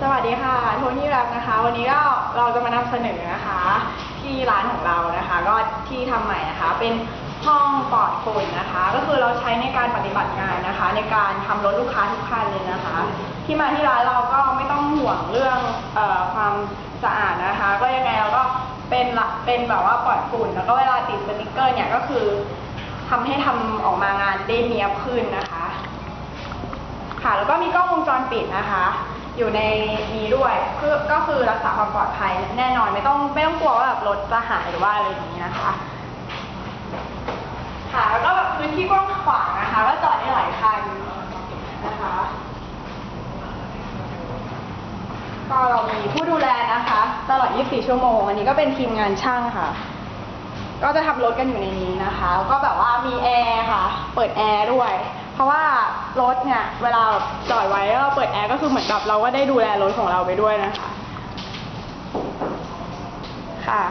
สวัสดีค่ะโทนี่รักนะคะวันนี้ก็เราจะมานำเสนอนะคะที่ร้านของเรานะคะก็ที่ทำใหม่นะคะเป็นห้องปลอดฝุ่นนะคะก็คือเราใช้ในการปฏิบัติงานนะคะในการทำรถลูกค้าทุกคันเลยนะคะที่มาที่ร้านเราก็ไม่ต้องห่วงเรื่องความสะอาดนะคะก็ยังไงเราก็เป็นแบบว่าปลอดฝุ่นแล้วก็เวลาติดสติกเกอร์เนี่ยก็คือทำให้ทำออกมางานได้เนียบขึ้นนะคะค่ะแล้วก็มีกล้องวงจรปิดนะคะอยู่ในนี้ด้วยก็คือรักษาความปลอดภัยแน่นอนไม่ต้องกลัวว่าแบบรถจะหายหรือว่าอะไรอย่างนี้นะคะค่ะแล้วก็แบบพื้นที่กว้างขวางนะคะก็จอดได้หลายคันนะคะก็เรามีผู้ดูแลนะคะตลอด 24 ชั่วโมงอันนี้ก็เป็นทีมงานช่างค่ะก็จะทำรถกันอยู่ในนี้นะคะแล้วก็แบบว่ามีแอร์ค่ะเปิดแอร์ด้วยเพราะว่ารถเนี่ยเวลาจอดไว้แล้วเราเปิดแอร์ก็คือเหมือนแบบเราก็ได้ดูแลรถของเราไปด้วยนะคะค่ะ